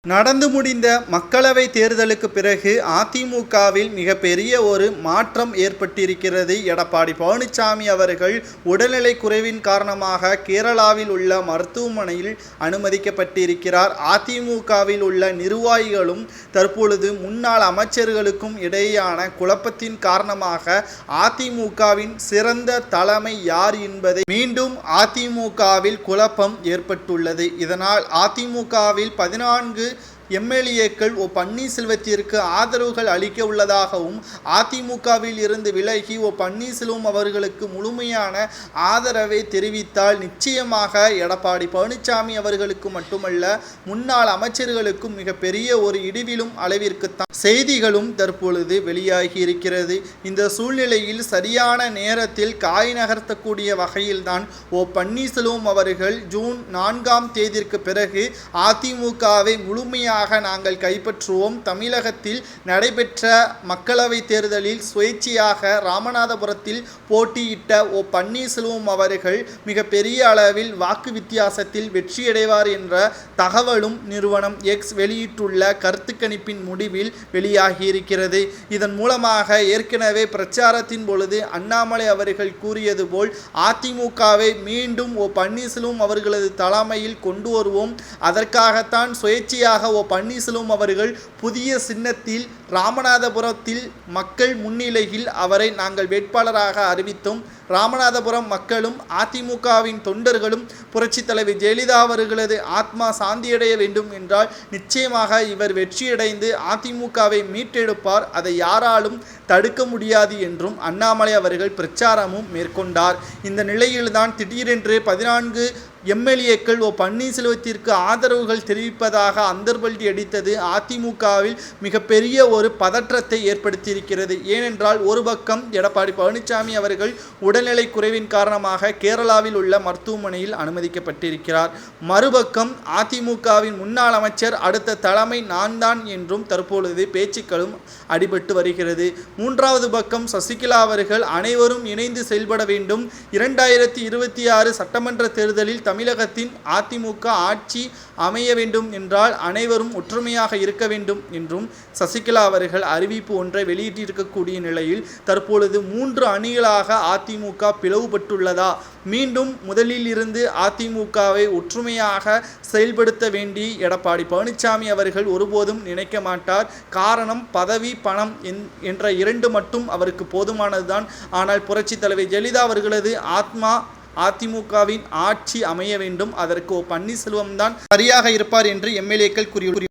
நடந்து முடிந்த மக்களவை தேர்தலுக்கு பிறகு அதிமுகவில் மிகப்பெரிய ஒரு மாற்றம் ஏற்பட்டிருக்கிறது. எடப்பாடி பழனிசாமி அவர்கள் உடல்நிலை குறைவின் காரணமாக கேரளாவில் உள்ள மருத்துவமனையில் அனுமதிக்கப்பட்டிருக்கிறார். அதிமுகவில் உள்ள நிர்வாகிகளும் தற்பொழுது முன்னாள் அமைச்சர்களுக்கும் இடையேயான குழப்பத்தின் காரணமாக அதிமுகவின் சிறந்த தலைமை யார் என்பதை மீண்டும் அதிமுகவில் குழப்பம் ஏற்பட்டுள்ளது. இதனால் அதிமுகவில் 14 எம்எல்ஏக்கள் பன்னீர்செல்வத்திற்கு ஆதரவுகள் அளிக்க உள்ளதாகவும் அதிமுகவில் இருந்து விலகி பன்னீர்செல்வம் அவர்களுக்கு முழுமையான ஆதரவை தெரிவித்தால் நிச்சயமாக எடப்பாடி பழனிசாமி அவர்களுக்கு மட்டுமல்ல முன்னாள் அமைச்சர்களுக்கும் மிகப்பெரிய ஒரு இடிவிலும் அளவிற்குத்தான் செய்திகளும் தற்பொழுது வெளியாகி இருக்கிறது. இந்த சூழ்நிலையில் சரியான நேரத்தில் காய் நகர்த்தக்கூடிய வகையில்தான் பன்னீர்செல்வம் அவர்கள் ஜூன் 4ஆம் தேதிக்கு பிறகு அதிமுகவை முழுமையாக நாங்கள் கைப்பற்றுவோம். தமிழகத்தில் நடைபெற்ற மக்களவை தேர்தலில் சுயேட்சையாக ராமநாதபுரத்தில் போட்டியிட்ட பன்னீர்செல்வம் அவர்கள் மிகப்பெரிய அளவில் வாக்கு வித்தியாசத்தில் வெற்றியடைவார் என்ற தகவலும் நிறுவனம் எக்ஸ் வெளியிட்டுள்ள கருத்து கணிப்பின் முடிவில் வெளியாகியிருக்கிறது. இதன் மூலமாக ஏற்கனவே பிரச்சாரத்தின் பொழுது அண்ணாமலை அவர்கள் கூறியது போல் அதிமுகவை மீண்டும் பன்னீர்செல்வம் அவர்களது தலைமையில் கொண்டு வருவோம். அதற்காகத்தான் சுயேட்சையாக பன்னீர்செல்வம் அவர்கள் புதிய சின்னத்தில் ராமநாதபுரத்தில் மக்கள் முன்னிலையில் அவரை நாங்கள் வேட்பாளராக அறிவித்தோம். ராமநாதபுரம் மக்களும் அதிமுகவின் தொண்டர்களும் புரட்சி தலைவி ஜெயலலிதா அவர்களது ஆத்மா சாந்தியடைய வேண்டும் என்றால் நிச்சயமாக இவர் வெற்றியடைந்து அதிமுகவை மீட்டெடுப்பார், அதை யாராலும் தடுக்க முடியாது என்றும் அண்ணாமலை அவர்கள் பிரச்சாரமும் மேற்கொண்டார். இந்த நிலையில்தான் திடீரென்று 14 எம்எல்ஏக்கள் பன்னீர்செல்வத்திற்கு ஆதரவுகள் தெரிவிப்பதாக அந்தர்பல்டி அடித்தது அதிமுகவில் மிகப்பெரிய ஒரு பதற்றத்தை ஏற்படுத்தியிருக்கிறது. ஏனென்றால் ஒரு பக்கம் எடப்பாடி பழனிசாமி அவர்கள் உடல்நிலை குறைவின் காரணமாக கேரளாவில் உள்ள மருத்துவமனையில் அனுமதிக்கப்பட்டிருக்கிறார். மறுபக்கம் அதிமுகவின் முன்னாள் அமைச்சர் அடுத்த தலைமை நான் தான் என்றும் தற்பொழுது பேச்சுக்களும் அடிபட்டு வருகிறது. மூன்றாவது பக்கம் சசிகலா அவர்கள் அனைவரும் இணைந்து செயல்பட வேண்டும், 2026 சட்டமன்ற தேர்தலில் தமிழகத்தின் அதிமுக ஆட்சி அமைய வேண்டும் என்றால் அனைவரும் ஒற்றுமையாக இருக்க வேண்டும் என்றும் சசிகலா அவர்கள் அறிவிப்பு ஒன்றை வெளியிட்டிருக்கக்கூடிய நிலையில் தற்பொழுது 3 அணிகளாக அதிமுக பிளவுபட்டுள்ளதா, மீண்டும் முதலில் இருந்து அதிமுகவை ஒற்றுமையாக செயல்படுத்த வேண்டி எடப்பாடி பழனிசாமி அவர்கள் ஒருபோதும் நினைக்க மாட்டார். காரணம் பதவி பணம் என்ற 2 மட்டும் அவருக்கு போதுமானதுதான். ஆனால் புரட்சி தலைவி ஜெயலலிதா அவர்களது ஆத்மா அதிமுகவின் ஆட்சி அமைய வேண்டும், அதற்கு பன்னீர்செல்வம் தான் சரியாக இருப்பார் என்று எம்எல்ஏக்கள் கூறியுள்ளனர்.